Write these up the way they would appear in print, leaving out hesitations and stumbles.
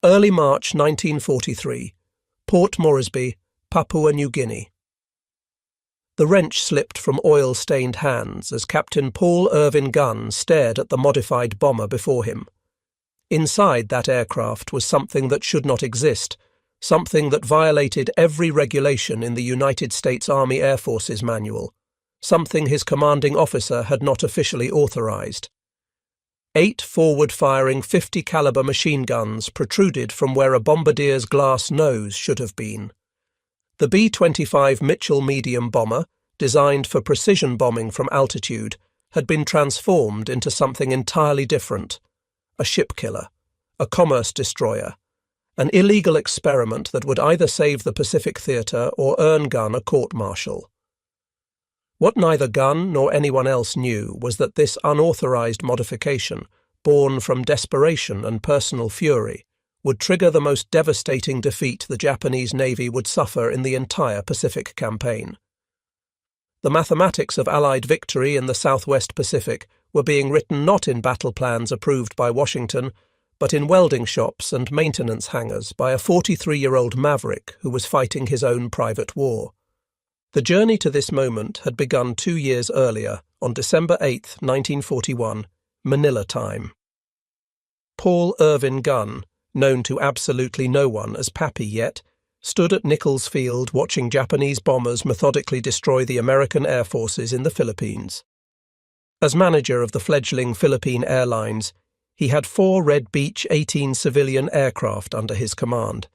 Early March 1943, Port Moresby, Papua New Guinea. The wrench slipped from oil-stained hands as Captain Paul Irvin Gunn stared at the modified bomber before him. Inside that aircraft was something that should not exist, something that violated every regulation in the United States Army Air Forces manual, something his commanding officer had not officially authorized. 8 forward-firing 50-caliber machine guns protruded from where a bombardier's glass nose should have been. The B-25 Mitchell medium bomber, designed for precision bombing from altitude, had been transformed into something entirely different: a ship killer, a commerce destroyer, an illegal experiment that would either save the Pacific Theatre or earn Gunn a court-martial. What neither Gunn nor anyone else knew was that this unauthorized modification, born from desperation and personal fury, would trigger the most devastating defeat the Japanese Navy would suffer in the entire Pacific campaign. The mathematics of Allied victory in the Southwest Pacific were being written not in battle plans approved by Washington, but in welding shops and maintenance hangars by a 43-year-old maverick who was fighting his own private war. The journey to this moment had begun 2 years earlier, on December 8, 1941, Manila time. Paul Irvin Gunn, known to absolutely no one as Pappy yet, stood at Nichols Field watching Japanese bombers methodically destroy the American Air Forces in the Philippines. As manager of the fledgling Philippine Airlines, he had 4 Red Beach 18 civilian aircraft under his command.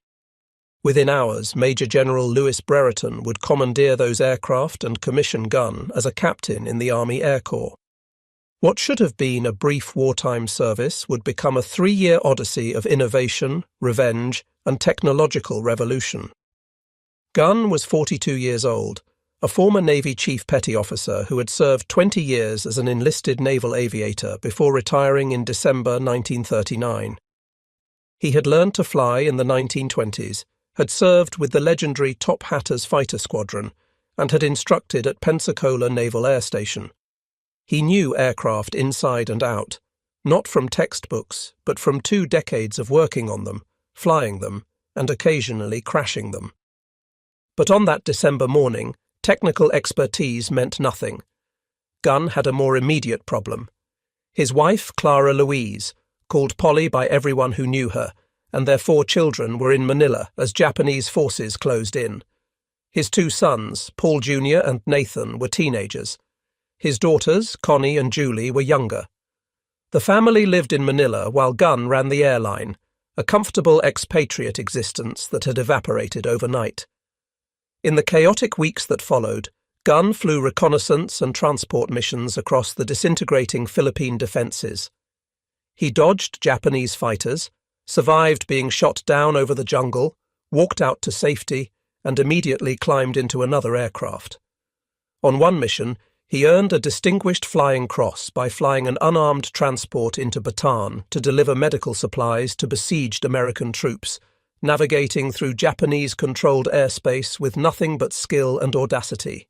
Within hours, Major General Louis Brereton would commandeer those aircraft and commission Gunn as a captain in the Army Air Corps. What should have been a brief wartime service would become a 3-year odyssey of innovation, revenge, and technological revolution. Gunn was 42 years old, a former Navy Chief Petty Officer who had served 20 years as an enlisted naval aviator before retiring in December 1939. He had learned to fly in the 1920s, had served with the legendary Top Hatters Fighter Squadron, and had instructed at Pensacola Naval Air Station. He knew aircraft inside and out, not from textbooks, but from 2 decades of working on them, flying them, and occasionally crashing them. But on that December morning, technical expertise meant nothing. Gunn had a more immediate problem. His wife, Clara Louise, called Polly by everyone who knew her, and their 4 children were in Manila as Japanese forces closed in. His 2 sons, Paul Jr. and Nathan, were teenagers. His daughters, Connie and Julie, were younger. The family lived in Manila while Gunn ran the airline, a comfortable expatriate existence that had evaporated overnight. In the chaotic weeks that followed, Gunn flew reconnaissance and transport missions across the disintegrating Philippine defences. He dodged Japanese fighters, survived being shot down over the jungle, walked out to safety, and immediately climbed into another aircraft. On one mission, he earned a Distinguished Flying Cross by flying an unarmed transport into Bataan to deliver medical supplies to besieged American troops, navigating through Japanese-controlled airspace with nothing but skill and audacity.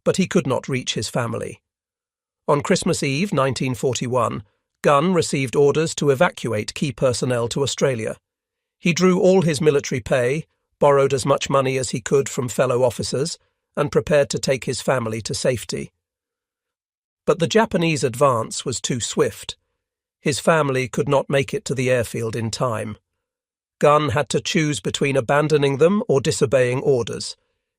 But he could not reach his family. On Christmas Eve 1941, Gunn received orders to evacuate key personnel to Australia. He drew all his military pay, borrowed as much money as he could from fellow officers, and prepared to take his family to safety. But the Japanese advance was too swift. His family could not make it to the airfield in time. Gunn had to choose between abandoning them or disobeying orders.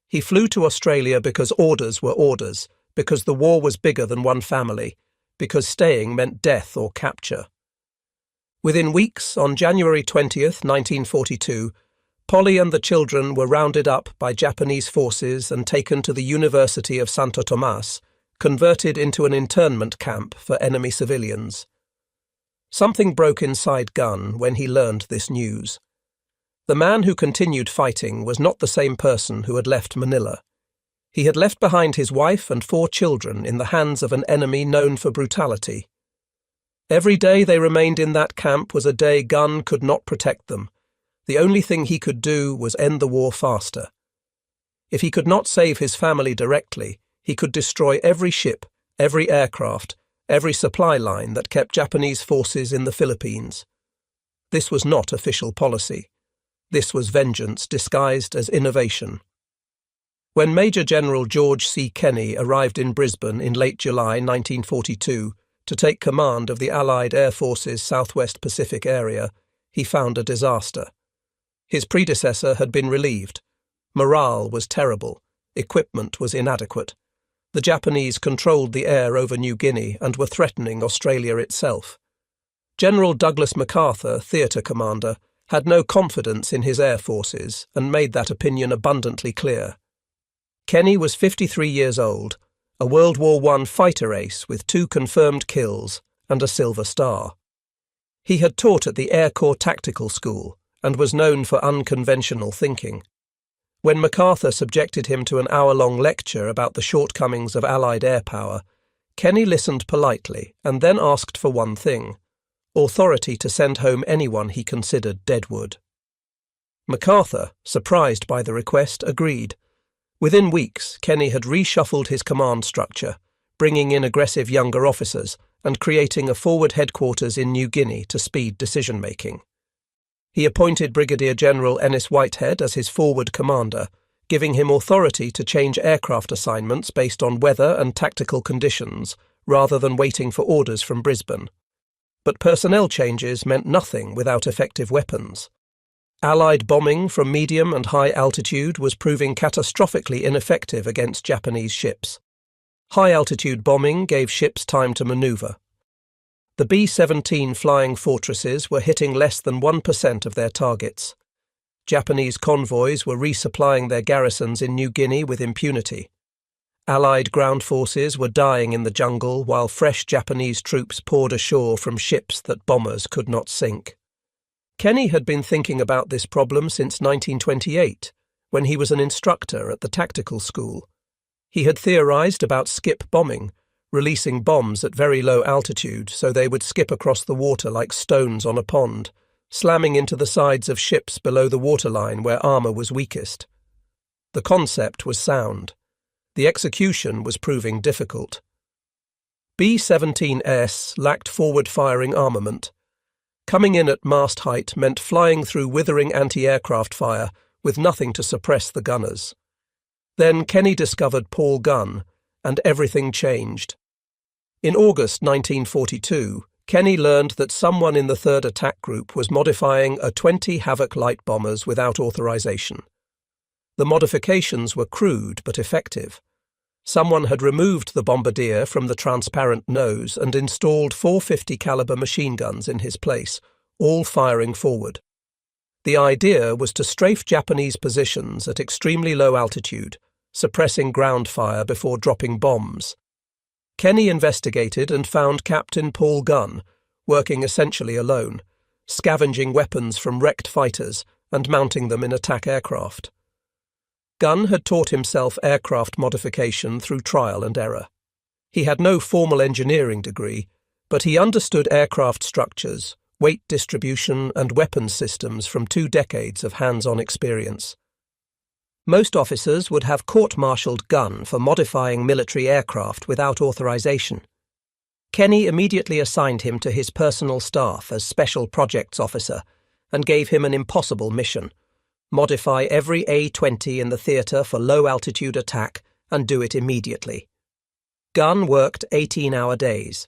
He flew to Australia because orders were orders, because the war was bigger than one family, because staying meant death or capture. Within weeks, on January 20th, 1942, Polly and the children were rounded up by Japanese forces and taken to the University of Santo Tomas, converted into an internment camp for enemy civilians. Something broke inside Gunn when he learned this news. The man who continued fighting was not the same person who had left Manila. He had left behind his wife and 4 children in the hands of an enemy known for brutality. Every day they remained in that camp was a day Gunn could not protect them. The only thing he could do was end the war faster. If he could not save his family directly, he could destroy every ship, every aircraft, every supply line that kept Japanese forces in the Philippines. This was not official policy. This was vengeance disguised as innovation. When Major General George C. Kenny arrived in Brisbane in late July 1942 to take command of the Allied Air Force's Southwest Pacific area, he found a disaster. His predecessor had been relieved. Morale was terrible. Equipment was inadequate. The Japanese controlled the air over New Guinea and were threatening Australia itself. General Douglas MacArthur, theatre commander, had no confidence in his air forces and made that opinion abundantly clear. Kenny was 53 years old, a World War I fighter ace with 2 confirmed kills and a Silver Star. He had taught at the Air Corps Tactical School and was known for unconventional thinking. When MacArthur subjected him to an hour-long lecture about the shortcomings of Allied air power, Kenny listened politely and then asked for one thing: authority to send home anyone he considered deadwood. MacArthur, surprised by the request, agreed. Within weeks, Kenny had reshuffled his command structure, bringing in aggressive younger officers and creating a forward headquarters in New Guinea to speed decision-making. He appointed Brigadier General Ennis Whitehead as his forward commander, giving him authority to change aircraft assignments based on weather and tactical conditions, rather than waiting for orders from Brisbane. But personnel changes meant nothing without effective weapons. Allied bombing from medium and high altitude was proving catastrophically ineffective against Japanese ships. High-altitude bombing gave ships time to maneuver. The B-17 flying fortresses were hitting less than 1% of their targets. Japanese convoys were resupplying their garrisons in New Guinea with impunity. Allied ground forces were dying in the jungle while fresh Japanese troops poured ashore from ships that bombers could not sink. Kenny had been thinking about this problem since 1928, when he was an instructor at the tactical school. He had theorized about skip bombing, releasing bombs at very low altitude so they would skip across the water like stones on a pond, slamming into the sides of ships below the waterline where armor was weakest. The concept was sound. The execution was proving difficult. B-17S lacked forward-firing armament. Coming in at mast height meant flying through withering anti-aircraft fire with nothing to suppress the gunners. Then Kenny discovered Paul Gunn, and everything changed. In August 1942, Kenny learned that someone in the 3rd Attack Group was modifying a 20 Havoc light bombers without authorization. The modifications were crude but effective. Someone had removed the bombardier from the transparent nose and installed 450 caliber machine guns in his place, all firing forward. The idea was to strafe Japanese positions at extremely low altitude, suppressing ground fire before dropping bombs. Kenny investigated and found Captain Paul Gunn, working essentially alone, scavenging weapons from wrecked fighters and mounting them in attack aircraft. Gunn had taught himself aircraft modification through trial and error. He had no formal engineering degree, but he understood aircraft structures, weight distribution, and weapons systems from 2 decades of hands-on experience. Most officers would have court-martialed Gunn for modifying military aircraft without authorization. Kenny immediately assigned him to his personal staff as Special Projects Officer and gave him an impossible mission: modify every A-20 in the theatre for low-altitude attack and do it immediately. Gunn worked 18-hour days.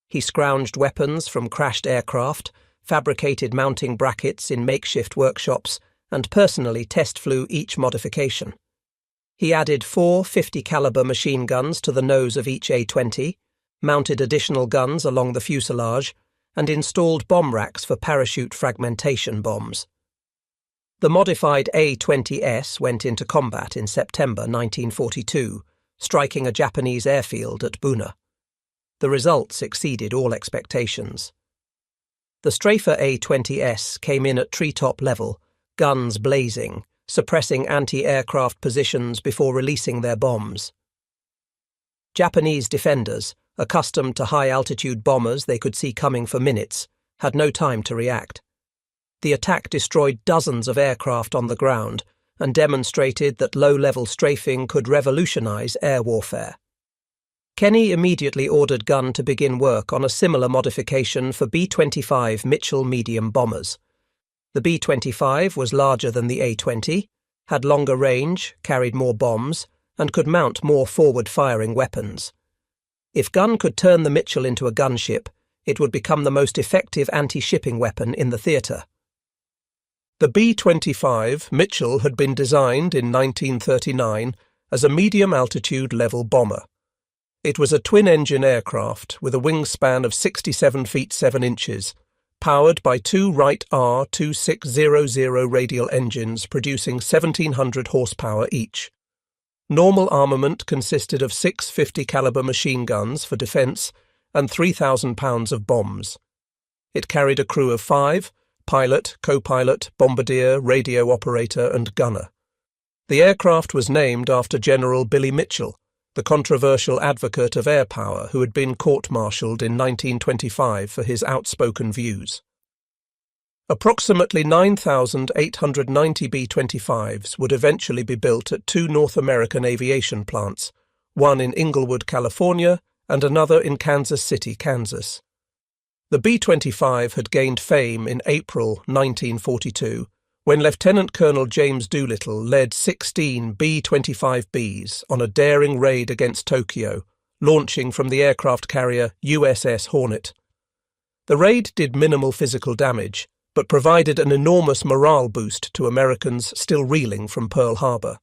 He scrounged weapons from crashed aircraft, fabricated mounting brackets in makeshift workshops, and personally test flew each modification. He added 4 50 caliber machine guns to the nose of each A-20, mounted additional guns along the fuselage, and installed bomb racks for parachute fragmentation bombs. The modified A-20S went into combat in September 1942, striking a Japanese airfield at Buna. The results exceeded all expectations. The Strafer A-20S came in at treetop level, guns blazing, suppressing anti-aircraft positions before releasing their bombs. Japanese defenders, accustomed to high-altitude bombers they could see coming for minutes, had no time to react. The attack destroyed dozens of aircraft on the ground and demonstrated that low-level strafing could revolutionize air warfare. Kenny immediately ordered Gunn to begin work on a similar modification for B-25 Mitchell medium bombers, The B-25 was larger than the A-20, had longer range, carried more bombs, and could mount more forward-firing weapons. If Gunn could turn the Mitchell into a gunship, it would become the most effective anti-shipping weapon in the theatre. The B-25 Mitchell had been designed in 1939 as a medium-altitude level bomber. It was a twin-engine aircraft with a wingspan of 67 feet 7 inches, powered by two Wright R2600 radial engines producing 1,700 horsepower each. Normal armament consisted of 6 50-caliber machine guns for defence and 3,000 pounds of bombs. It carried a crew of 5, pilot, co-pilot, bombardier, radio operator and gunner. The aircraft was named after General Billy Mitchell, the controversial advocate of air power who had been court-martialed in 1925 for his outspoken views. Approximately 9,890 B-25s would eventually be built at 2 North American aviation plants, one in Inglewood, California, and another in Kansas City, Kansas. The B-25 had gained fame in April 1942, when Lieutenant Colonel James Doolittle led 16 B-25Bs on a daring raid against Tokyo, launching from the aircraft carrier USS Hornet. The raid did minimal physical damage, but provided an enormous morale boost to Americans still reeling from Pearl Harbor.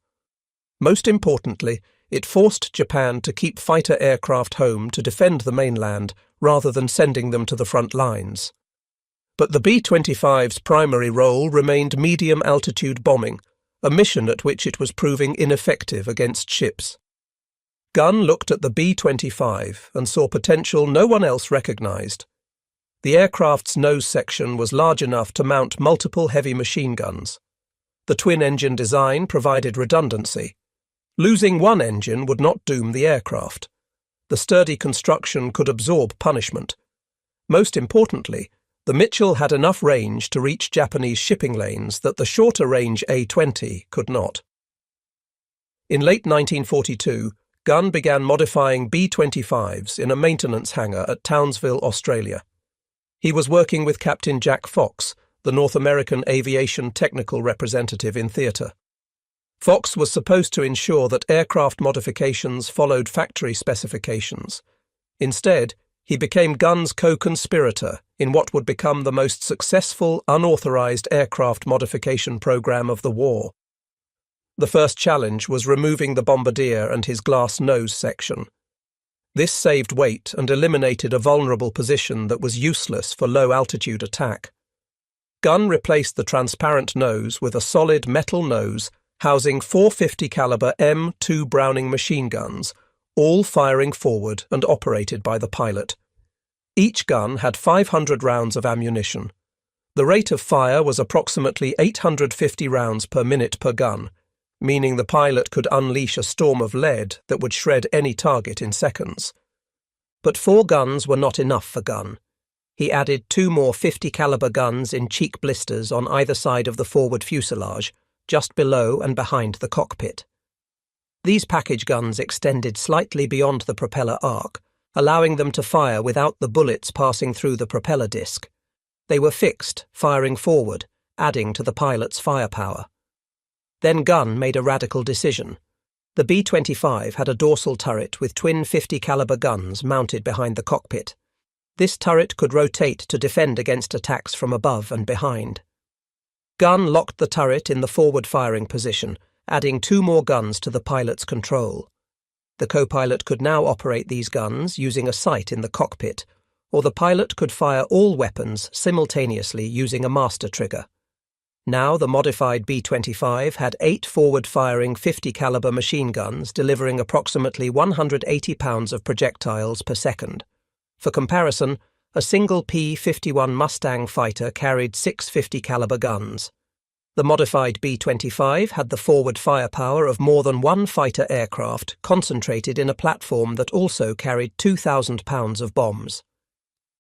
Most importantly, it forced Japan to keep fighter aircraft home to defend the mainland rather than sending them to the front lines. But the B-25's primary role remained medium-altitude bombing, a mission at which it was proving ineffective against ships. Gunn looked at the B-25 and saw potential no one else recognized. The aircraft's nose section was large enough to mount multiple heavy machine guns. The twin-engine design provided redundancy. Losing one engine would not doom the aircraft. The sturdy construction could absorb punishment. Most importantly, the Mitchell had enough range to reach Japanese shipping lanes that the shorter-range A-20 could not. In late 1942, Gunn began modifying B-25s in a maintenance hangar at Townsville, Australia. He was working with Captain Jack Fox, the North American aviation technical representative in theatre. Fox was supposed to ensure that aircraft modifications followed factory specifications. Instead, he became Gunn's co-conspirator in what would become the most successful unauthorized aircraft modification program of the war. The first challenge was removing the bombardier and his glass nose section. This saved weight and eliminated a vulnerable position that was useless for low-altitude attack. Gunn replaced the transparent nose with a solid metal nose housing 450 caliber M2 Browning machine guns, all firing forward and operated by the pilot. Each gun had 500 rounds of ammunition. The rate of fire was approximately 850 rounds per minute per gun, meaning the pilot could unleash a storm of lead that would shred any target in seconds. But 4 guns were not enough for Gunn. He added 2 more 50 caliber guns in cheek blisters on either side of the forward fuselage, just below and behind the cockpit. These package guns extended slightly beyond the propeller arc, allowing them to fire without the bullets passing through the propeller disc. They were fixed, firing forward, adding to the pilot's firepower. Then Gunn made a radical decision. The B-25 had a dorsal turret with twin 50 caliber guns mounted behind the cockpit. This turret could rotate to defend against attacks from above and behind. Gunn locked the turret in the forward-firing position, adding 2 more guns to the pilot's control. The co-pilot could now operate these guns using a sight in the cockpit, or the pilot could fire all weapons simultaneously using a master trigger. Now the modified B-25 had 8 forward-firing 50 caliber machine guns delivering approximately 180 pounds of projectiles per second. For comparison, a single P-51 Mustang fighter carried 6 50 caliber guns. The modified B-25 had the forward firepower of more than one fighter aircraft concentrated in a platform that also carried 2,000 pounds of bombs.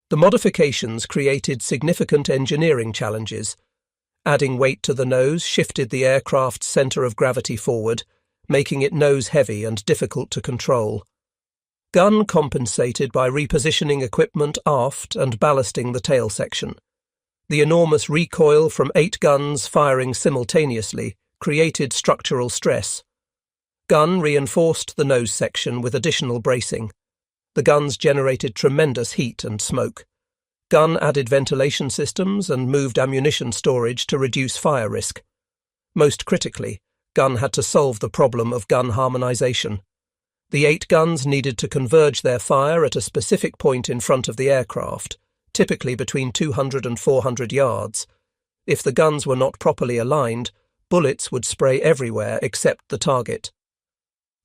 The modifications created significant engineering challenges. Adding weight to the nose shifted the aircraft's centre of gravity forward, making it nose-heavy and difficult to control. Gunn compensated by repositioning equipment aft and ballasting the tail section. The enormous recoil from 8 guns firing simultaneously created structural stress. Gun reinforced the nose section with additional bracing. The guns generated tremendous heat and smoke. Gun added ventilation systems and moved ammunition storage to reduce fire risk. Most critically, Gun had to solve the problem of gun harmonization. The 8 guns needed to converge their fire at a specific point in front of the aircraft, typically between 200 and 400 yards. If the guns were not properly aligned, bullets would spray everywhere except the target.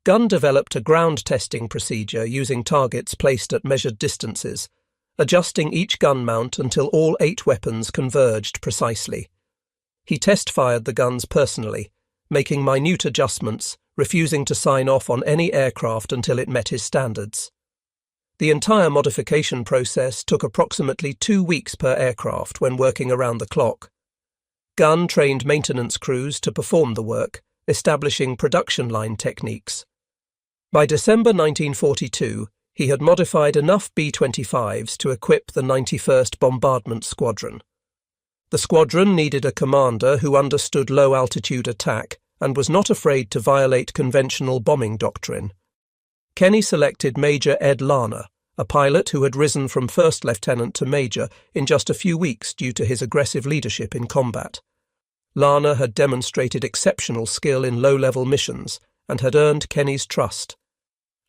Gun developed a ground testing procedure using targets placed at measured distances, adjusting each gun mount until all 8 weapons converged precisely. He test-fired the guns personally, making minute adjustments, refusing to sign off on any aircraft until it met his standards. The entire modification process took approximately 2 weeks per aircraft when working around the clock. Gun trained maintenance crews to perform the work, establishing production line techniques. By December 1942, he had modified enough B-25s to equip the 91st Bombardment Squadron. The squadron needed a commander who understood low-altitude attack and was not afraid to violate conventional bombing doctrine. Kenny selected Major Ed Larner, a pilot who had risen from first lieutenant to major in just a few weeks due to his aggressive leadership in combat. Larner had demonstrated exceptional skill in low-level missions and had earned Kenny's trust.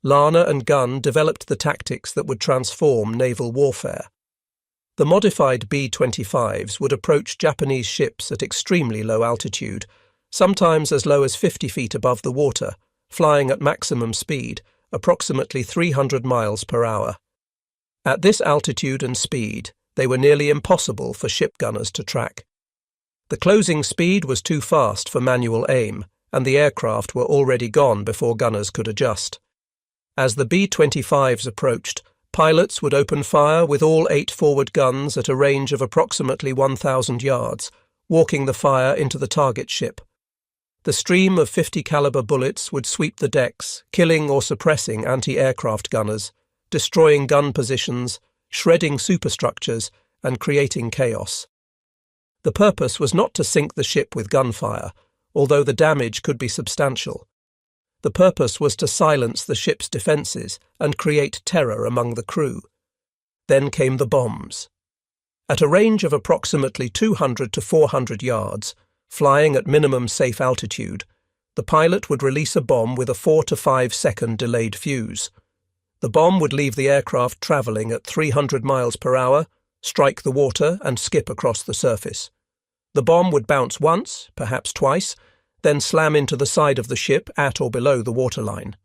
Larner and Gun developed the tactics that would transform naval warfare. The modified B-25s would approach Japanese ships at extremely low altitude, sometimes as low as 50 feet above the water, flying at maximum speed, approximately 300 miles per hour. At this altitude and speed, they were nearly impossible for ship gunners to track. The closing speed was too fast for manual aim, and the aircraft were already gone before gunners could adjust. As the B-25s approached, pilots would open fire with all 8 forward guns at a range of approximately 1,000 yards, walking the fire into the target ship. The stream of 50 caliber bullets would sweep the decks, killing or suppressing anti-aircraft gunners, destroying gun positions, shredding superstructures, and creating chaos. The purpose was not to sink the ship with gunfire, although the damage could be substantial. The purpose was to silence the ship's defences and create terror among the crew. Then came the bombs. At a range of approximately 200 to 400 yards, flying at minimum safe altitude, the pilot would release a bomb with a 4 to 5 second delayed fuse. The bomb would leave the aircraft travelling at 300 miles per hour, strike the water and skip across the surface. The bomb would bounce once, perhaps twice, then slam into the side of the ship at or below the waterline.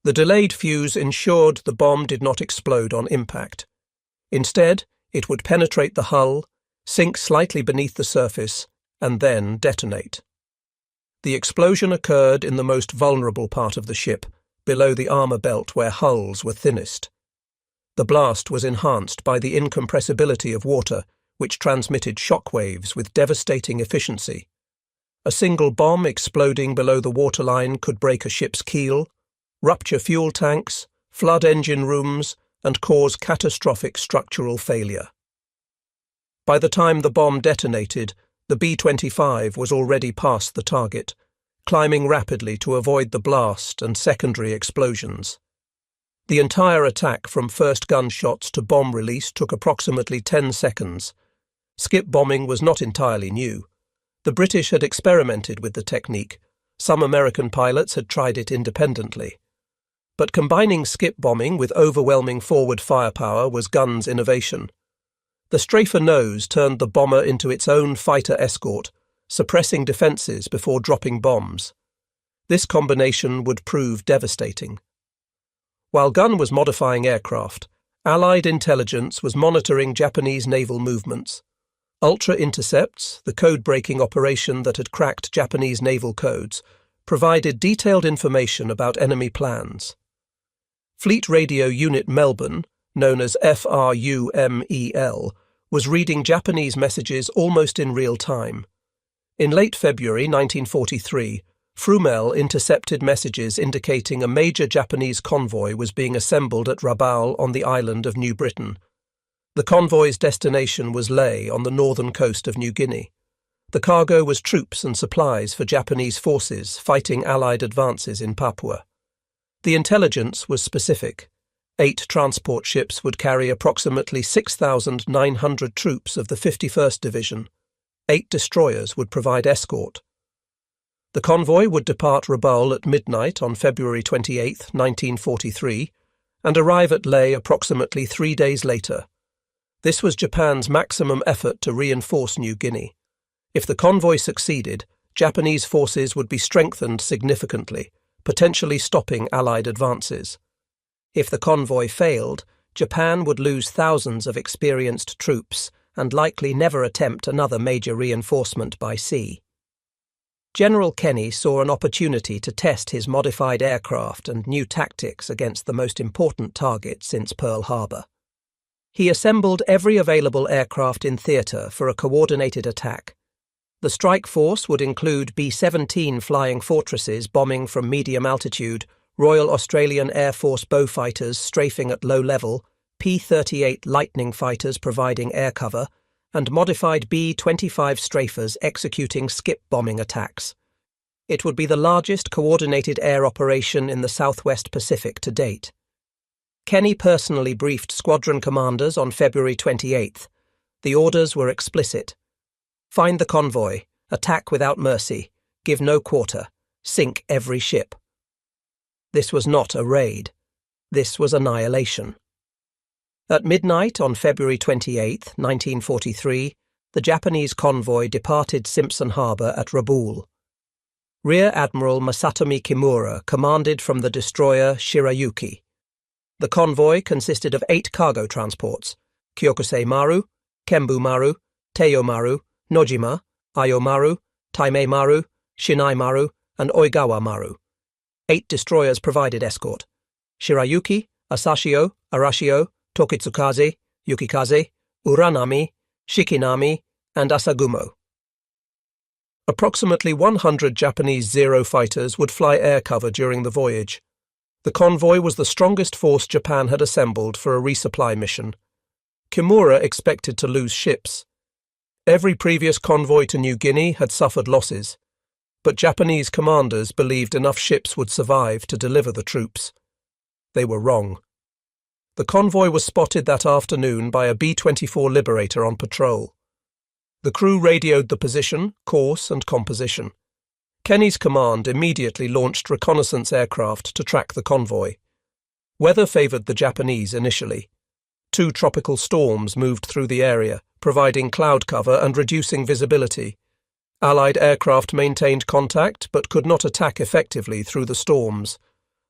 The delayed fuse ensured the bomb did not explode on impact. Instead, it would penetrate the hull, sink slightly beneath the surface, and then detonate. The explosion occurred in the most vulnerable part of the ship, below the armour belt where hulls were thinnest. The blast was enhanced by the incompressibility of water, which transmitted shock waves with devastating efficiency. A single bomb exploding below the waterline could break a ship's keel, rupture fuel tanks, flood engine rooms, and cause catastrophic structural failure. By the time the bomb detonated, the B-25 was already past the target, climbing rapidly to avoid the blast and secondary explosions. The entire attack from first gunshots to bomb release took approximately 10 seconds. Skip bombing was not entirely new. The British had experimented with the technique. Some American pilots had tried it independently. But combining skip bombing with overwhelming forward firepower was Gun's innovation. The strafer nose turned the bomber into its own fighter escort, suppressing defences before dropping bombs. This combination would prove devastating. While Gun was modifying aircraft, Allied intelligence was monitoring Japanese naval movements. Ultra Intercepts, the code-breaking operation that had cracked Japanese naval codes, provided detailed information about enemy plans. Fleet Radio Unit Melbourne, known as FRUMEL, was reading Japanese messages almost in real time. In late February 1943, Frumel intercepted messages indicating a major Japanese convoy was being assembled at Rabaul on the island of New Britain. The convoy's destination was Lae on the northern coast of New Guinea. The cargo was troops and supplies for Japanese forces fighting Allied advances in Papua. The intelligence was specific. 8 transport ships would carry approximately 6,900 troops of the 51st Division. 8 destroyers would provide escort. The convoy would depart Rabaul at midnight on February 28, 1943, and arrive at Lae approximately 3 days later. This was Japan's maximum effort to reinforce New Guinea. If the convoy succeeded, Japanese forces would be strengthened significantly, potentially stopping Allied advances. If the convoy failed, Japan would lose thousands of experienced troops and likely never attempt another major reinforcement by sea. General Kenny saw an opportunity to test his modified aircraft and new tactics against the most important target since Pearl Harbor. He assembled every available aircraft in theatre for a coordinated attack. The strike force would include B-17 Flying Fortresses bombing from medium altitude, Royal Australian Air Force Beaufighters strafing at low level, P-38 Lightning fighters providing air cover, and modified B-25 strafers executing skip bombing attacks. It would be the largest coordinated air operation in the Southwest Pacific to date. Kenny personally briefed squadron commanders on February 28th. The orders were explicit. Find the convoy, attack without mercy, give no quarter, sink every ship. This was not a raid. This was annihilation. At midnight on February 28, 1943, the Japanese convoy departed Simpson Harbor at Rabaul. Rear Admiral Masatomi Kimura commanded from the destroyer Shirayuki. The convoy consisted of 8 cargo transports: Kyokusei Maru, Kembu Maru, Teiyo Maru, Nojima, Ayo Maru, Taimei Maru, Shinai Maru, and Oigawa Maru. 8 destroyers provided escort: Shirayuki, Asashio, Arashio, Tokitsukaze, Yukikaze, Uranami, Shikinami, and Asagumo. Approximately 100 Japanese Zero fighters would fly air cover during the voyage. The convoy was the strongest force Japan had assembled for a resupply mission. Kimura expected to lose ships. Every previous convoy to New Guinea had suffered losses, but Japanese commanders believed enough ships would survive to deliver the troops. They were wrong. The convoy was spotted that afternoon by a B-24 Liberator on patrol. The crew radioed the position, course, and composition. Kenny's command immediately launched reconnaissance aircraft to track the convoy. Weather favoured the Japanese initially. 2 tropical storms moved through the area, providing cloud cover and reducing visibility. Allied aircraft maintained contact but could not attack effectively through the storms.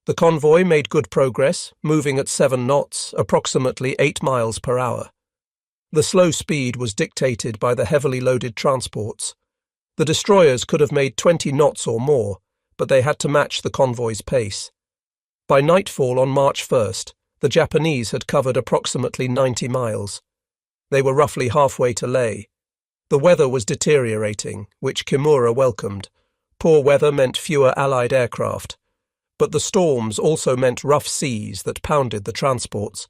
The convoy made good progress, moving at 7 knots, approximately 8 miles per hour. The slow speed was dictated by the heavily loaded transports. The destroyers could have made 20 knots or more, but they had to match the convoy's pace. By nightfall on March 1st, the Japanese had covered approximately 90 miles. They were roughly halfway to Lae. The weather was deteriorating, which Kimura welcomed. Poor weather meant fewer Allied aircraft. But the storms also meant rough seas that pounded the transports.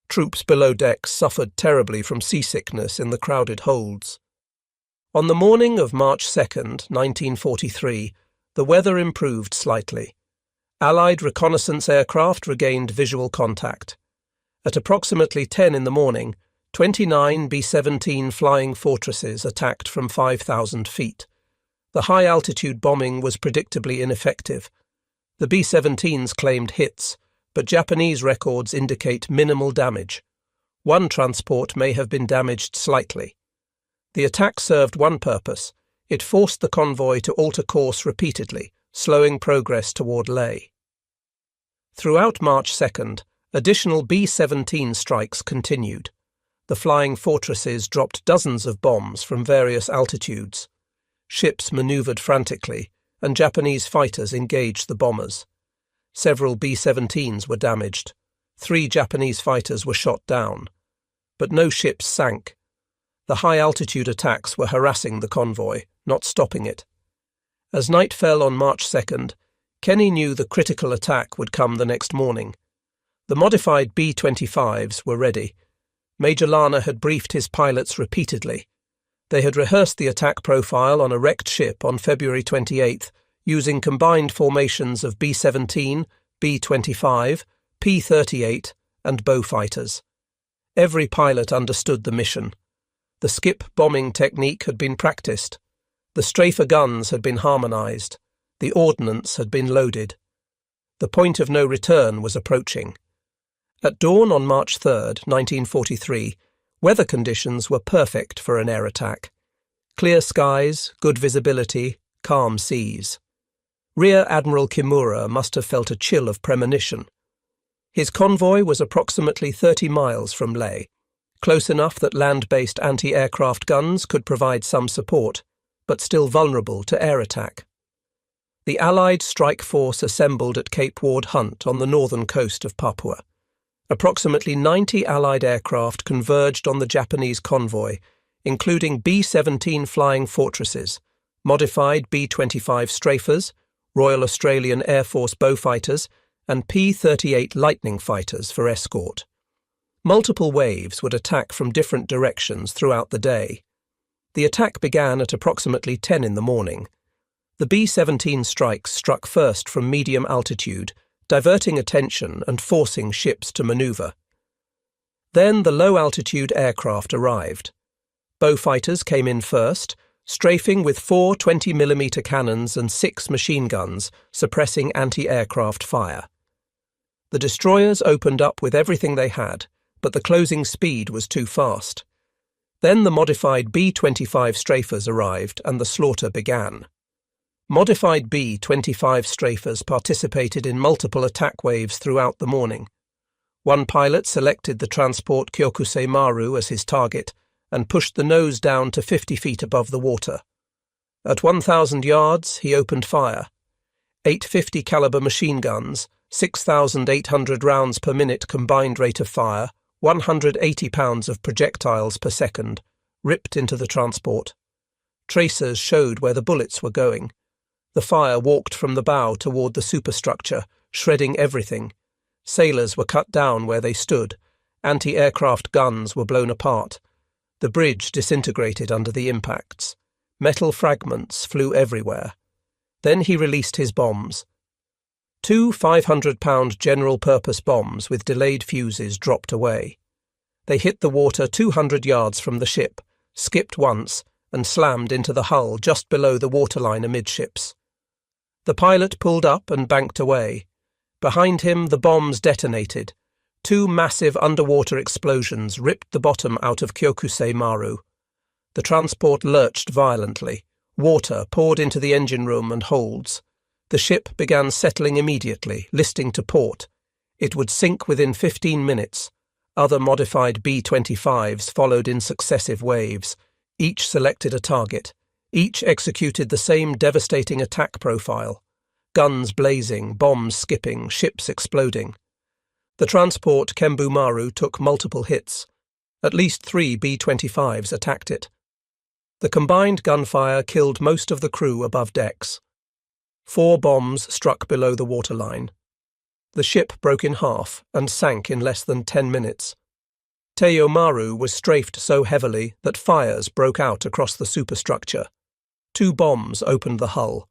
Troops below decks suffered terribly from seasickness in the crowded holds. On the morning of March 2nd, 1943, the weather improved slightly. Allied reconnaissance aircraft regained visual contact. At approximately 10 in the morning, 29 B-17 Flying Fortresses attacked from 5,000 feet. The high-altitude bombing was predictably ineffective. The B-17s claimed hits, but Japanese records indicate minimal damage. One transport may have been damaged slightly. The attack served one purpose. It forced the convoy to alter course repeatedly, slowing progress toward Lae. Throughout March 2nd, additional B-17 strikes continued. The Flying Fortresses dropped dozens of bombs from various altitudes. Ships maneuvered frantically, and Japanese fighters engaged the bombers. Several B-17s were damaged. 3 Japanese fighters were shot down. But no ships sank. The high-altitude attacks were harassing the convoy, not stopping it. As night fell on March 2nd, Kenny knew the critical attack would come the next morning. The modified B-25s were ready. Major Lana had briefed his pilots repeatedly. They had rehearsed the attack profile on a wrecked ship on February 28th, using combined formations of B-17, B-25, P-38, and bow fighters. Every pilot understood the mission. The skip bombing technique had been practiced. The strafer guns had been harmonized. The ordnance had been loaded. The point of no return was approaching. At dawn on March 3, 1943, weather conditions were perfect for an air attack. Clear skies, good visibility, calm seas. Rear Admiral Kimura must have felt a chill of premonition. His convoy was approximately 30 miles from Leh, close enough that land-based anti-aircraft guns could provide some support, but still vulnerable to air attack. The Allied strike force assembled at Cape Ward Hunt on the northern coast of Papua. Approximately 90 Allied aircraft converged on the Japanese convoy, including B-17 Flying Fortresses, modified B-25 strafers, Royal Australian Air Force Beaufighters, and P-38 Lightning fighters for escort. Multiple waves would attack from different directions throughout the day. The attack began at approximately 10 in the morning. The B-17 strikes struck first from medium altitude, diverting attention and forcing ships to maneuver. Then the low-altitude aircraft arrived. Beaufighters came in first, strafing with 4 20mm cannons and 6 machine guns, suppressing anti-aircraft fire. The destroyers opened up with everything they had, but the closing speed was too fast. Then the modified B-25 strafers arrived and the slaughter began. Modified B-25 strafers participated in multiple attack waves throughout the morning. One pilot selected the transport Kyokusei Maru as his target and pushed the nose down to 50 feet above the water. At 1,000 yards, he opened fire. 850 caliber machine guns, 6,800 rounds per minute combined rate of fire, 180 pounds of projectiles per second, ripped into the transport. Tracers showed where the bullets were going. The fire walked from the bow toward the superstructure, shredding everything. Sailors were cut down where they stood. Anti-aircraft guns were blown apart. The bridge disintegrated under the impacts. Metal fragments flew everywhere. Then he released his bombs. 2 500-pound general-purpose bombs with delayed fuses dropped away. They hit the water 200 yards from the ship, skipped once, and slammed into the hull just below the waterline amidships. The pilot pulled up and banked away. Behind him, the bombs detonated. 2 massive underwater explosions ripped the bottom out of Kyokusei Maru. The transport lurched violently. Water poured into the engine room and holds. The ship began settling immediately, listing to port. It would sink within 15 minutes. Other modified B-25s followed in successive waves. Each selected a target. Each executed the same devastating attack profile. Guns blazing, bombs skipping, ships exploding. The transport Kembu Maru took multiple hits. At least 3 B-25s attacked it. The combined gunfire killed most of the crew above decks. 4 bombs struck below the waterline. The ship broke in half and sank in less than 10 minutes. Teiyo Maru was strafed so heavily that fires broke out across the superstructure. 2 bombs opened the hull.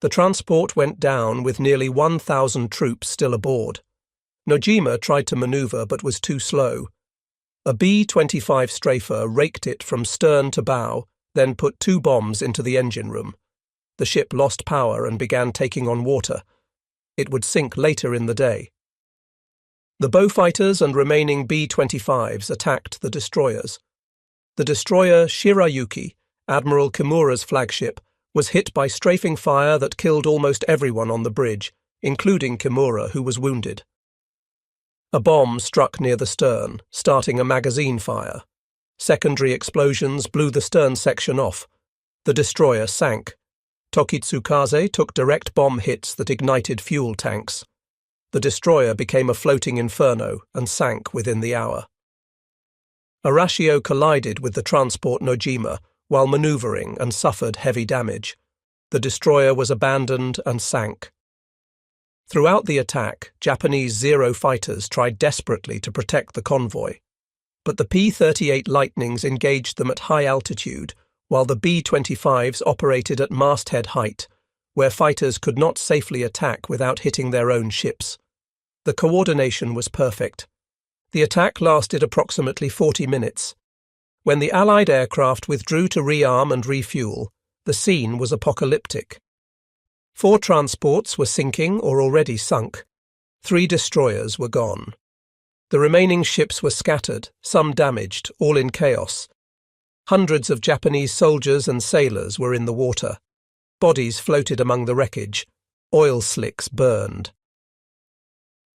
The transport went down with nearly 1,000 troops still aboard. Nojima tried to maneuver but was too slow. A B-25 strafer raked it from stern to bow, then put 2 bombs into the engine room. The ship lost power and began taking on water. It would sink later in the day. The Beaufighters and remaining B-25s attacked the destroyers. The destroyer Shirayuki, Admiral Kimura's flagship, was hit by strafing fire that killed almost everyone on the bridge, including Kimura, who was wounded. A bomb struck near the stern, starting a magazine fire. Secondary explosions blew the stern section off. The destroyer sank. Tokitsukaze took direct bomb hits that ignited fuel tanks. The destroyer became a floating inferno and sank within the hour. Arashio collided with the transport Nojima while maneuvering and suffered heavy damage. The destroyer was abandoned and sank. Throughout the attack, Japanese Zero fighters tried desperately to protect the convoy. but the P-38 Lightnings engaged them at high altitude, while the B-25s operated at masthead height, where fighters could not safely attack without hitting their own ships. The coordination was perfect. The attack lasted approximately 40 minutes. When the Allied aircraft withdrew to rearm and refuel, the scene was apocalyptic. 4 transports were sinking or already sunk. 3 destroyers were gone. The remaining ships were scattered, some damaged, all in chaos. Hundreds of Japanese soldiers and sailors were in the water. Bodies floated among the wreckage. Oil slicks burned.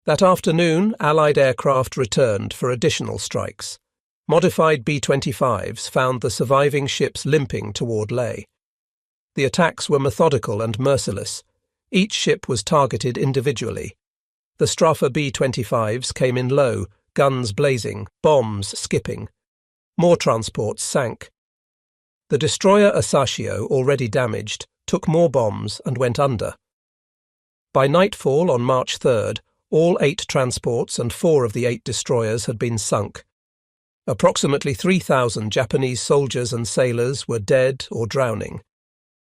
That afternoon, Allied aircraft returned for additional strikes. Modified B-25s found the surviving ships limping toward Leh. The attacks were methodical and merciless. Each ship was targeted individually. The Strafe B-25s came in low, guns blazing, bombs skipping. More transports sank. The destroyer Asashio, already damaged, took more bombs and went under. By nightfall on March 3rd, all 8 transports and 4 of the 8 destroyers had been sunk. Approximately 3,000 Japanese soldiers and sailors were dead or drowning.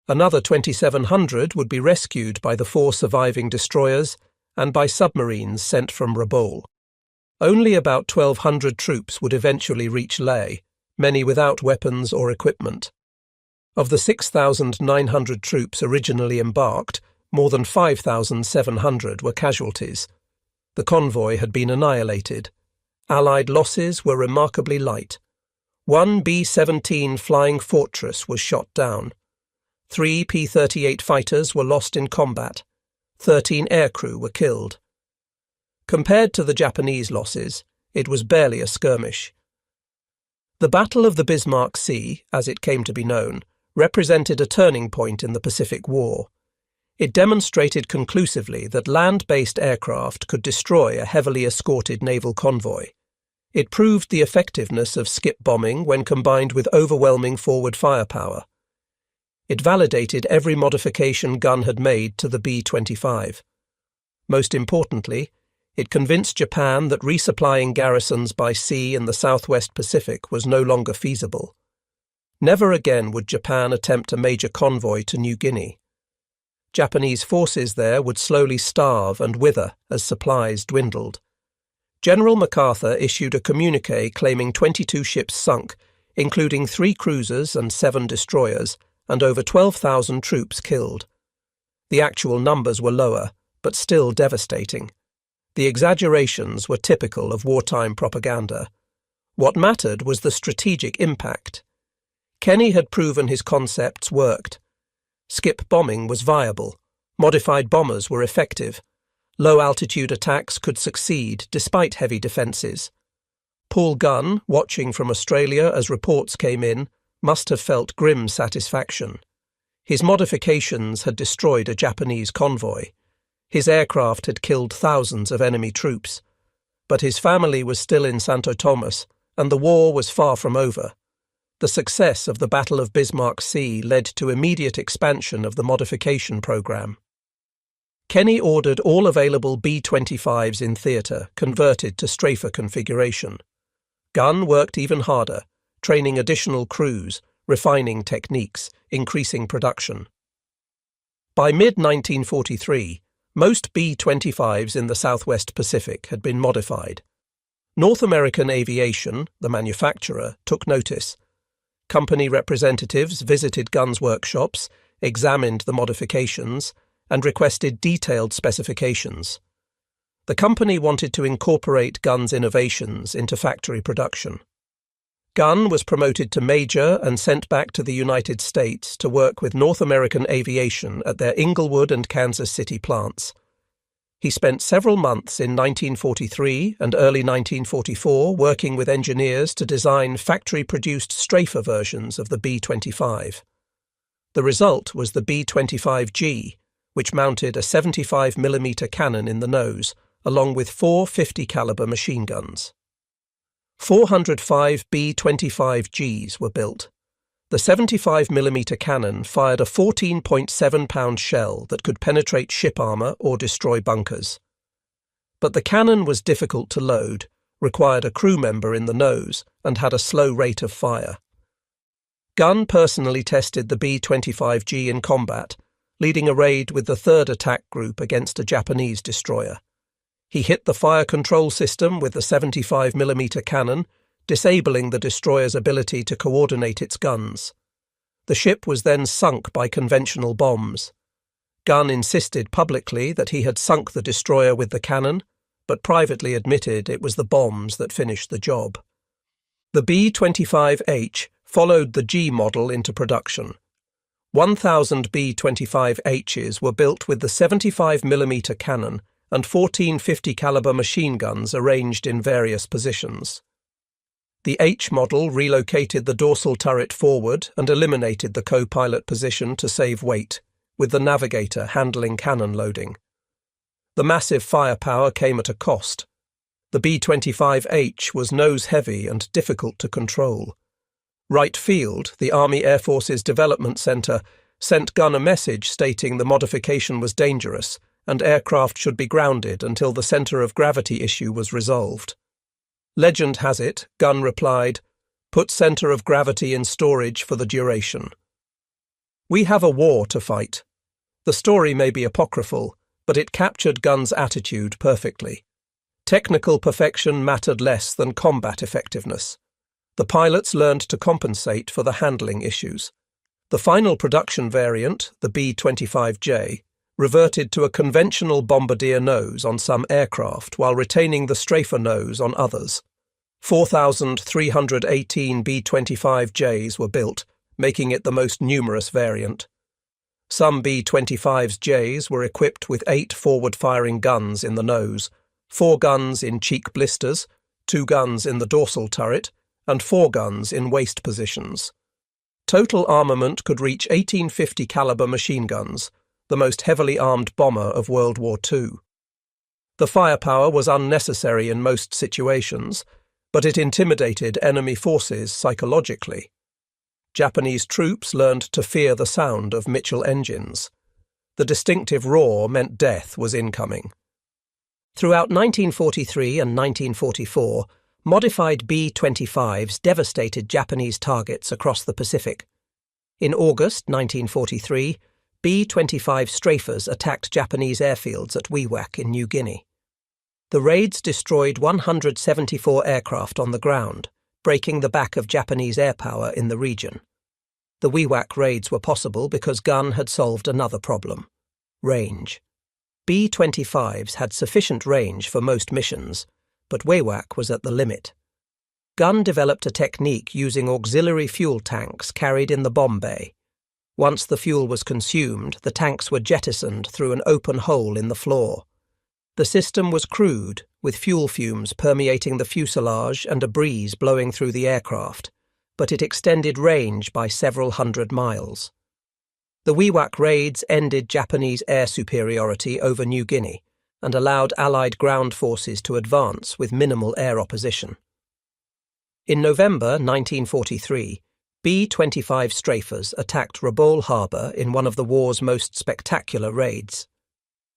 Another 2,700 would be rescued by the 4 surviving destroyers and by submarines sent from Rabaul. Only about 1,200 troops would eventually reach Leh, many without weapons or equipment. Of the 6,900 troops originally embarked, more than 5,700 were casualties. The convoy had been annihilated. Allied losses were remarkably light. 1 B-17 Flying Fortress was shot down. 3 P-38 fighters were lost in combat. 13 aircrew were killed. Compared to the Japanese losses, it was barely a skirmish. The Battle of the Bismarck Sea, as it came to be known, represented a turning point in the Pacific War. It demonstrated conclusively that land-based aircraft could destroy a heavily escorted naval convoy. It proved the effectiveness of skip bombing when combined with overwhelming forward firepower. It validated every modification Gunn had made to the B-25. Most importantly, it convinced Japan that resupplying garrisons by sea in the southwest Pacific was no longer feasible. Never again would Japan attempt a major convoy to New Guinea. Japanese forces there would slowly starve and wither as supplies dwindled. General MacArthur issued a communiqué claiming 22 ships sunk, including 3 cruisers and 7 destroyers, and over 12,000 troops killed. The actual numbers were lower, but still devastating. The exaggerations were typical of wartime propaganda. What mattered was the strategic impact. Kenny had proven his concepts worked. Skip bombing was viable. Modified bombers were effective. Low-altitude attacks could succeed despite heavy defences. Paul Gunn, watching from Australia as reports came in, must have felt grim satisfaction. His modifications had destroyed a Japanese convoy. His aircraft had killed thousands of enemy troops. But his family was still in Santo Tomas, and the war was far from over. The success of the Battle of Bismarck Sea led to immediate expansion of the modification program. Kenny ordered all available B-25s in theatre converted to Strafer configuration. Gunn worked even harder, training additional crews, refining techniques, increasing production. By mid-1943, most B-25s in the Southwest Pacific had been modified. North American Aviation, the manufacturer, took notice. Company representatives visited Gunn's workshops, examined the modifications, and requested detailed specifications. The company wanted to incorporate Gunn's innovations into factory production. Gunn was promoted to major and sent back to the United States to work with North American Aviation at their Inglewood and Kansas City plants. He spent several months in 1943 and early 1944 working with engineers to design factory-produced Strafer versions of the B-25. The result was the B-25G, which mounted a 75mm cannon in the nose, along with 4 50-caliber machine guns. 405 B-25Gs were built. The 75mm cannon fired a 14.7-pound shell that could penetrate ship armour or destroy bunkers. But the cannon was difficult to load, required a crew member in the nose, and had a slow rate of fire. Gunn personally tested the B-25G in combat, leading a raid with the 3rd Attack Group against a Japanese destroyer. He hit the fire control system with the 75mm cannon, disabling the destroyer's ability to coordinate its guns. The ship was then sunk by conventional bombs. Gunn insisted publicly that he had sunk the destroyer with the cannon, but privately admitted it was the bombs that finished the job. The B-25H followed the G model into production. 1,000 B-25Hs were built with the 75mm cannon and 14 50-caliber machine guns arranged in various positions. The H model relocated the dorsal turret forward and eliminated the co-pilot position to save weight, with the navigator handling cannon loading. The massive firepower came at a cost. The B-25H was nose-heavy and difficult to control. Wright Field, the Army Air Force's development center, sent Gunn a message stating the modification was dangerous and aircraft should be grounded until the center of gravity issue was resolved. Legend has it, Gunn replied, "Put center of gravity in storage for the duration." We have a war to fight. The story may be apocryphal, but it captured Gunn's attitude perfectly. Technical perfection mattered less than combat effectiveness. The pilots learned to compensate for the handling issues. The final production variant, the B-25J, reverted to a conventional bombardier nose on some aircraft while retaining the strafer nose on others. 4,318 B-25Js were built, making it the most numerous variant. Some B-25Js were equipped with 8 forward-firing guns in the nose, 4 guns in cheek blisters, 2 guns in the dorsal turret, and 4 guns in waist positions. Total armament could reach 1850 caliber machine guns, the most heavily armed bomber of World War II. The firepower was unnecessary in most situations, but it intimidated enemy forces psychologically. Japanese troops learned to fear the sound of Mitchell engines. The distinctive roar meant death was incoming. Throughout 1943 and 1944, modified B-25s devastated Japanese targets across the Pacific. In August 1943, B-25 strafers attacked Japanese airfields at Wewak in New Guinea. The raids destroyed 174 aircraft on the ground, breaking the back of Japanese air power in the region. The Wewak raids were possible because Gunn had solved another problem: range. B-25s had sufficient range for most missions, but Wewak was at the limit. Gunn developed a technique using auxiliary fuel tanks carried in the bomb bay. Once the fuel was consumed, the tanks were jettisoned through an open hole in the floor. The system was crude, with fuel fumes permeating the fuselage and a breeze blowing through the aircraft, but it extended range by several hundred miles. The Wewak raids ended Japanese air superiority over New Guinea and allowed Allied ground forces to advance with minimal air opposition. In November 1943, B-25 strafers attacked Rabaul Harbour in one of the war's most spectacular raids.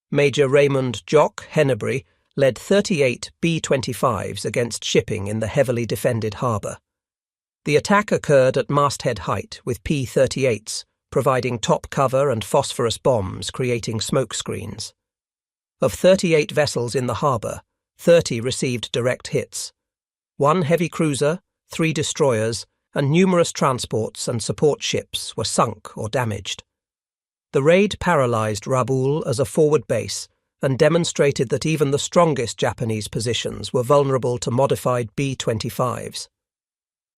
Major Raymond "Jock" Hennebery led 38 B-25s against shipping in the heavily defended harbour. The attack occurred at masthead height with P-38s, providing top cover and phosphorus bombs creating smoke screens. Of 38 vessels in the harbour, 30 received direct hits. 1 heavy cruiser, 3 destroyers, and numerous transports and support ships were sunk or damaged. The raid paralysed Rabaul as a forward base and demonstrated that even the strongest Japanese positions were vulnerable to modified B-25s.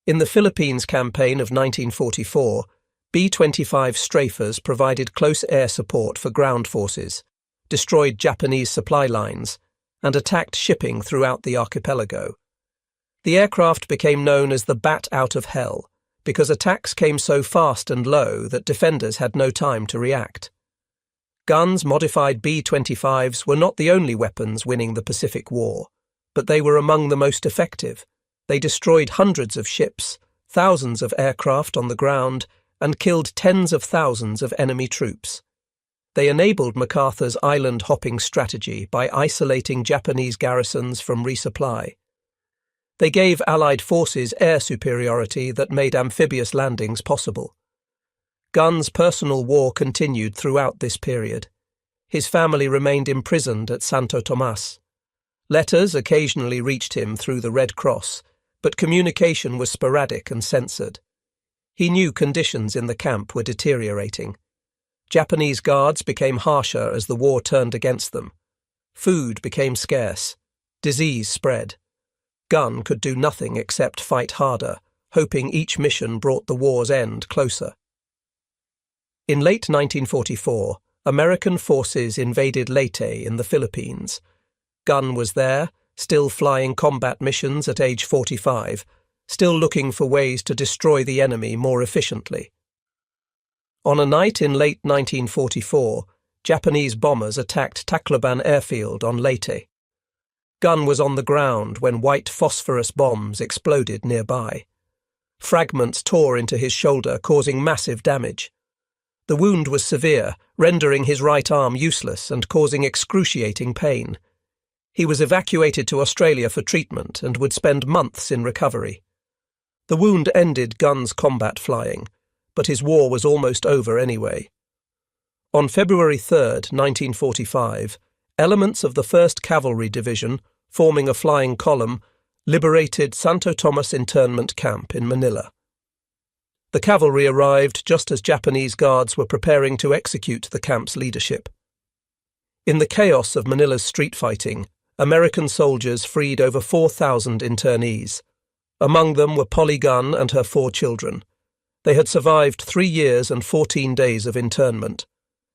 In the Philippines campaign of 1944, B-25 strafers provided close air support for ground forces, destroyed Japanese supply lines, and attacked shipping throughout the archipelago. The aircraft became known as the Bat Out of Hell because attacks came so fast and low that defenders had no time to react. Gunn's modified B-25s were not the only weapons winning the Pacific War, but they were among the most effective. They destroyed hundreds of ships, thousands of aircraft on the ground, and killed tens of thousands of enemy troops. They enabled MacArthur's island-hopping strategy by isolating Japanese garrisons from resupply. They gave Allied forces air superiority that made amphibious landings possible. Gunn's personal war continued throughout this period. His family remained imprisoned at Santo Tomas. Letters occasionally reached him through the Red Cross, but communication was sporadic and censored. He knew conditions in the camp were deteriorating. Japanese guards became harsher as the war turned against them. Food became scarce. Disease spread. Gunn could do nothing except fight harder, hoping each mission brought the war's end closer. In late 1944, American forces invaded Leyte in the Philippines. Gunn was there, still flying combat missions at age 45, still looking for ways to destroy the enemy more efficiently. On a night in late 1944, Japanese bombers attacked Tacloban airfield on Leyte. Gunn was on the ground when white phosphorus bombs exploded nearby. Fragments tore into his shoulder, causing massive damage. The wound was severe, rendering his right arm useless and causing excruciating pain. He was evacuated to Australia for treatment and would spend months in recovery. The wound ended Gunn's combat flying, but his war was almost over anyway. On February 3, 1945, elements of the 1st Cavalry Division, forming a flying column, liberated Santo Tomas internment camp in Manila. The cavalry arrived just as Japanese guards were preparing to execute the camp's leadership. In the chaos of Manila's street fighting, American soldiers freed over 4,000 internees. Among them were Polly Gunn and her 4 children. They had survived 3 years and 14 days of internment.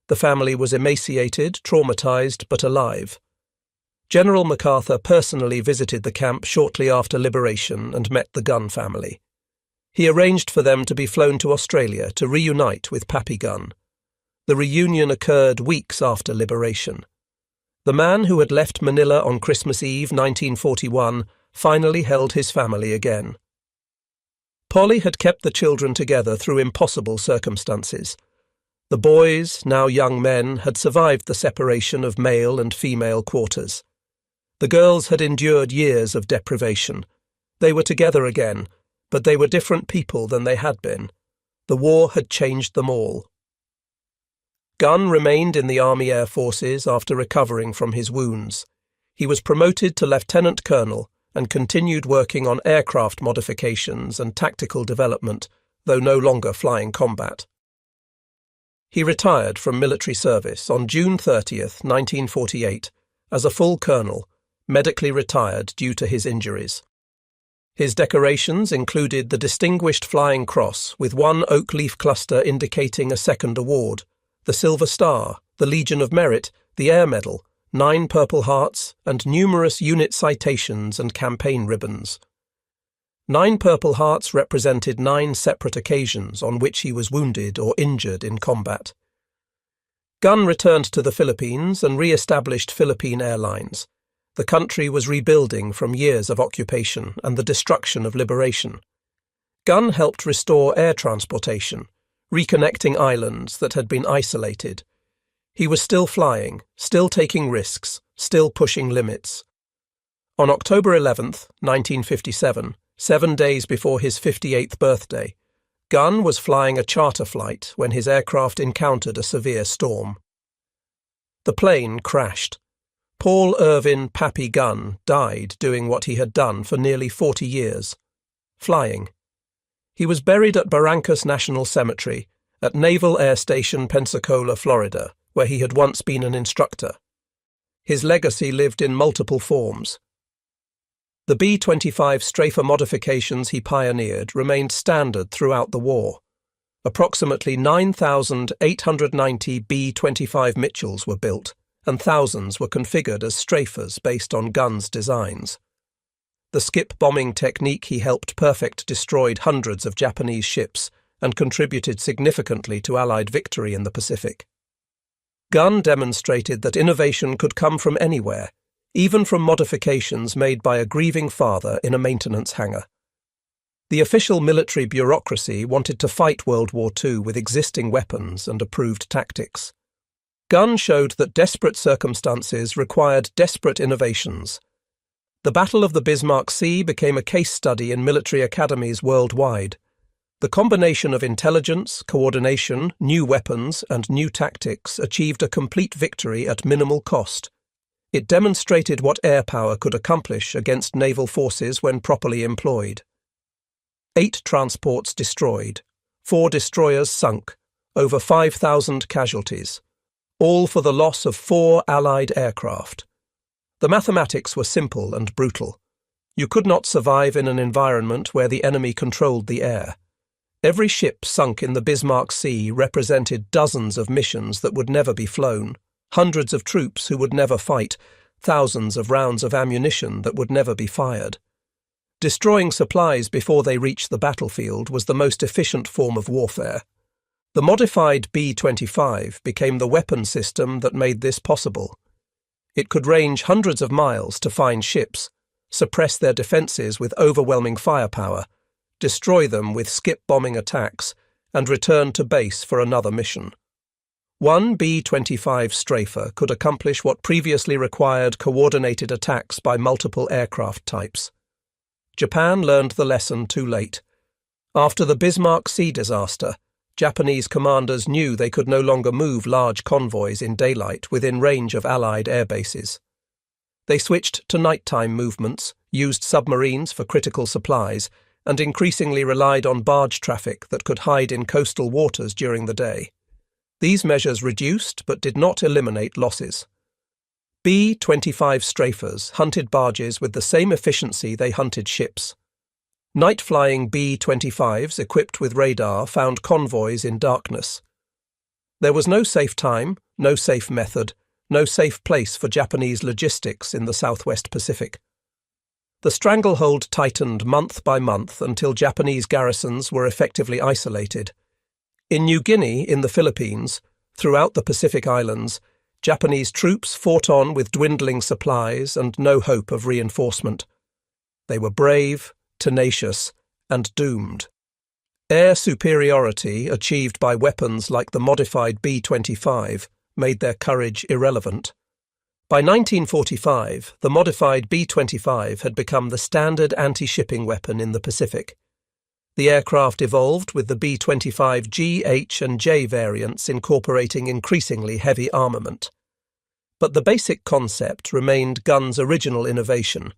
The family was emaciated, traumatized, but alive. General MacArthur personally visited the camp shortly after liberation and met the Gunn family. He arranged for them to be flown to Australia to reunite with Pappy Gunn. The reunion occurred weeks after liberation. The man who had left Manila on Christmas Eve 1941 finally held his family again. Polly had kept the children together through impossible circumstances. The boys, now young men, had survived the separation of male and female quarters. The girls had endured years of deprivation. They were together again, but they were different people than they had been. The war had changed them all. Gunn remained in the Army Air Forces after recovering from his wounds. He was promoted to lieutenant colonel and continued working on aircraft modifications and tactical development, though no longer flying combat. He retired from military service on June 30, 1948, as a full colonel, medically retired due to his injuries. His decorations included the Distinguished Flying Cross with 1 oak leaf cluster indicating a second award, the Silver Star, the Legion of Merit, the Air Medal, 9 Purple Hearts, and numerous unit citations and campaign ribbons. 9 Purple Hearts represented 9 separate occasions on which he was wounded or injured in combat. Gunn returned to the Philippines and re-established Philippine Airlines. The country was rebuilding from years of occupation and the destruction of liberation. Gunn helped restore air transportation, reconnecting islands that had been isolated. He was still flying, still taking risks, still pushing limits. On October 11, 1957, 7 days before his 58th birthday, Gunn was flying a charter flight when his aircraft encountered a severe storm. The plane crashed. Paul Irvin Pappy Gunn died doing what he had done for nearly 40 years, flying. He was buried at Barrancas National Cemetery at Naval Air Station Pensacola, Florida, where he had once been an instructor. His legacy lived in multiple forms. The B-25 Strafer modifications he pioneered remained standard throughout the war. Approximately 9,890 B-25 Mitchells were built, and thousands were configured as strafers based on Gunn's designs. The skip bombing technique he helped perfect destroyed hundreds of Japanese ships and contributed significantly to Allied victory in the Pacific. Gunn demonstrated that innovation could come from anywhere, even from modifications made by a grieving father in a maintenance hangar. The official military bureaucracy wanted to fight World War II with existing weapons and approved tactics. Gunn showed that desperate circumstances required desperate innovations. The Battle of the Bismarck Sea became a case study in military academies worldwide. The combination of intelligence, coordination, new weapons, and new tactics achieved a complete victory at minimal cost. It demonstrated what air power could accomplish against naval forces when properly employed. 8 transports destroyed, 4 destroyers sunk, over 5,000 casualties, all for the loss of 4 Allied aircraft. The mathematics were simple and brutal. You could not survive in an environment where the enemy controlled the air. Every ship sunk in the Bismarck Sea represented dozens of missions that would never be flown, hundreds of troops who would never fight, thousands of rounds of ammunition that would never be fired. Destroying supplies before they reached the battlefield was the most efficient form of warfare. The modified B-25 became the weapon system that made this possible. It could range hundreds of miles to find ships, suppress their defences with overwhelming firepower, destroy them with skip-bombing attacks, and return to base for another mission. One B-25 strafer could accomplish what previously required coordinated attacks by multiple aircraft types. Japan learned the lesson too late. After the Bismarck Sea disaster, Japanese commanders knew they could no longer move large convoys in daylight within range of Allied air bases. They switched to nighttime movements, used submarines for critical supplies, and increasingly relied on barge traffic that could hide in coastal waters during the day. These measures reduced but did not eliminate losses. B-25 strafers hunted barges with the same efficiency they hunted ships. Night-flying B-25s equipped with radar found convoys in darkness. There was no safe time, no safe method, no safe place for Japanese logistics in the Southwest Pacific. The stranglehold tightened month by month until Japanese garrisons were effectively isolated. In New Guinea, in the Philippines, throughout the Pacific Islands, Japanese troops fought on with dwindling supplies and no hope of reinforcement. They were brave, tenacious, and doomed. Air superiority achieved by weapons like the modified B-25 made their courage irrelevant. By 1945, the modified B-25 had become the standard anti-shipping weapon in the Pacific. The aircraft evolved with the B-25 G, H and J variants incorporating increasingly heavy armament. But the basic concept remained Gunn's original innovation,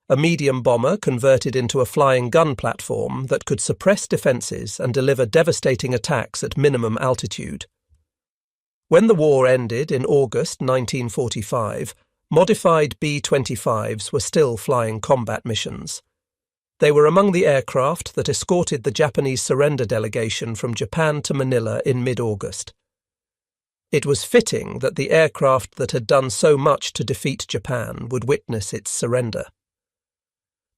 a medium bomber converted into a flying gun platform that could suppress defences and deliver devastating attacks at minimum altitude. When the war ended in August 1945, modified B-25s were still flying combat missions. They were among the aircraft that escorted the Japanese surrender delegation from Japan to Manila in mid-August. It was fitting that the aircraft that had done so much to defeat Japan would witness its surrender.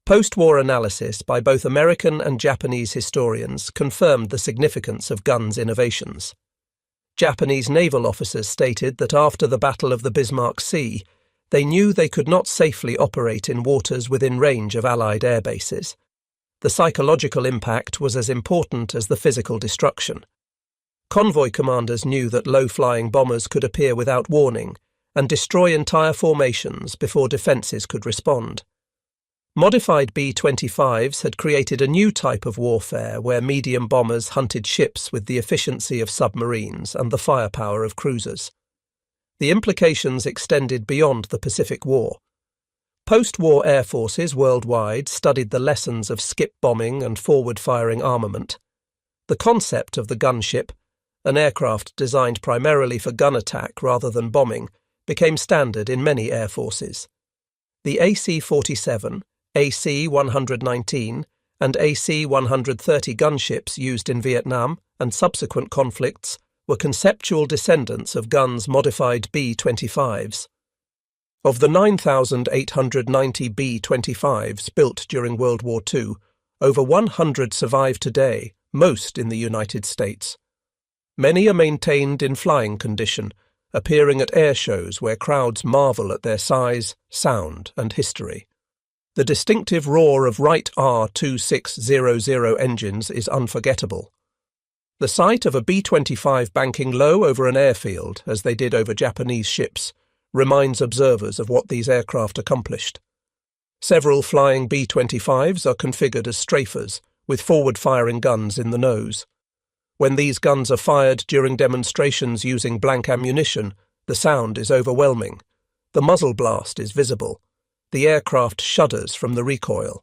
Post-war analysis by both American and Japanese historians confirmed the significance of Gunn's innovations. Japanese naval officers stated that after the Battle of the Bismarck Sea, they knew they could not safely operate in waters within range of Allied air bases. The psychological impact was as important as the physical destruction. Convoy commanders knew that low-flying bombers could appear without warning and destroy entire formations before defences could respond. Modified B-25s had created a new type of warfare where medium bombers hunted ships with the efficiency of submarines and the firepower of cruisers. The implications extended beyond the Pacific War. Post-war air forces worldwide studied the lessons of skip bombing and forward-firing armament. The concept of the gunship, an aircraft designed primarily for gun attack rather than bombing, became standard in many air forces. The AC-47, AC-119 and AC-130 gunships used in Vietnam and subsequent conflicts were conceptual descendants of Gunn's modified B-25s. Of the 9,890 B-25s built during World War II, over 100 survive today, most in the United States. Many are maintained in flying condition, appearing at air shows where crowds marvel at their size, sound, and history. The distinctive roar of Wright R2600 engines is unforgettable. The sight of a B-25 banking low over an airfield, as they did over Japanese ships, reminds observers of what these aircraft accomplished. Several flying B-25s are configured as strafers, with forward-firing guns in the nose. When these guns are fired during demonstrations using blank ammunition, the sound is overwhelming. The muzzle blast is visible. The aircraft shudders from the recoil.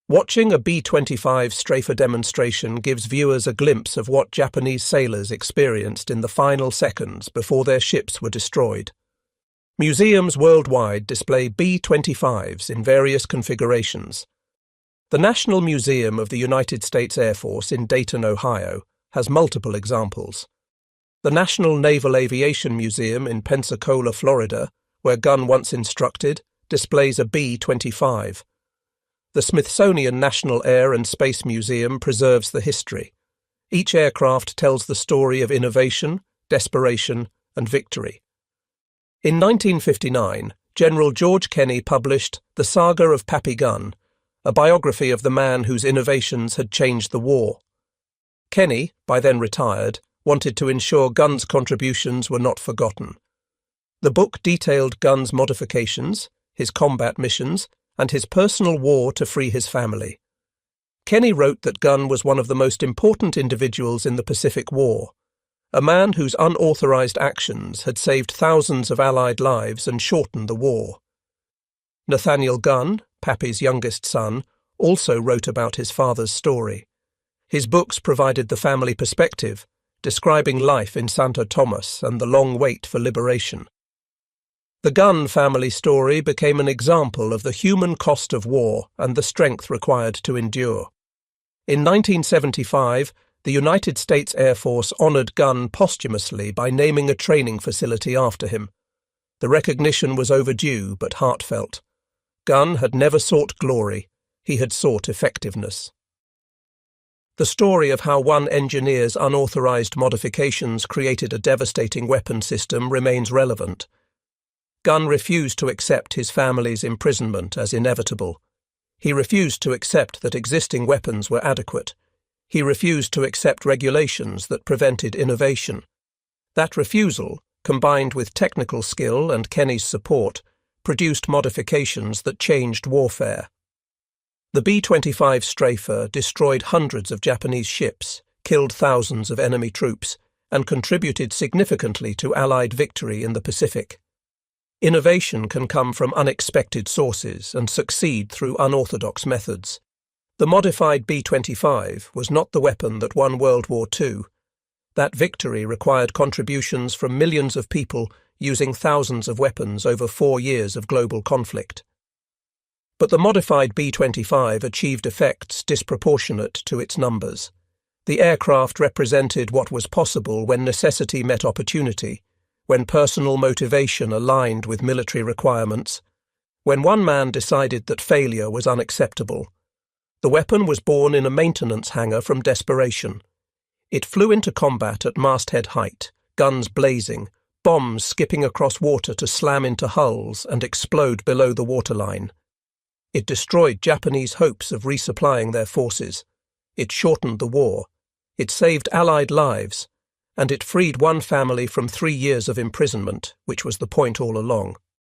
Watching a B-25 strafer demonstration gives viewers a glimpse of what Japanese sailors experienced in the final seconds before their ships were destroyed. Museums worldwide display B-25s in various configurations. The National Museum of the United States Air Force in Dayton, Ohio, has multiple examples. The National Naval Aviation Museum in Pensacola, Florida, where Gunn once instructed, displays a B-25. The Smithsonian National Air and Space Museum preserves the history. Each aircraft tells the story of innovation, desperation, and victory. In 1959, General George Kenney published The Saga of Pappy Gunn, a biography of the man whose innovations had changed the war. Kenney, by then retired, wanted to ensure Gunn's contributions were not forgotten. The book detailed Gunn's modifications, his combat missions, and his personal war to free his family. Kenney wrote that Gunn was one of the most important individuals in the Pacific War, a man whose unauthorized actions had saved thousands of Allied lives and shortened the war. Nathaniel Gunn, Pappy's youngest son, also wrote about his father's story. His books provided the family perspective, describing life in Santo Tomas and the long wait for liberation. The Gunn family story became an example of the human cost of war and the strength required to endure. In 1975, the United States Air Force honored Gunn posthumously by naming a training facility after him. The recognition was overdue but heartfelt. Gunn had never sought glory, he had sought effectiveness. The story of how one engineer's unauthorized modifications created a devastating weapon system remains relevant. Gunn refused to accept his family's imprisonment as inevitable. He refused to accept that existing weapons were adequate. He refused to accept regulations that prevented innovation. That refusal, combined with technical skill and Kenney's support, produced modifications that changed warfare. The B-25 strafer destroyed hundreds of Japanese ships, killed thousands of enemy troops, and contributed significantly to Allied victory in the Pacific. Innovation can come from unexpected sources and succeed through unorthodox methods. The modified B-25 was not the weapon that won World War II. That victory required contributions from millions of people using thousands of weapons over 4 years of global conflict. But the modified B-25 achieved effects disproportionate to its numbers. The aircraft represented what was possible when necessity met opportunity, when personal motivation aligned with military requirements, when one man decided that failure was unacceptable. The weapon was born in a maintenance hangar from desperation. It flew into combat at masthead height, guns blazing, bombs skipping across water to slam into hulls and explode below the waterline. It destroyed Japanese hopes of resupplying their forces. It shortened the war. It saved Allied lives. And it freed one family from 3 years of imprisonment, which was the point all along.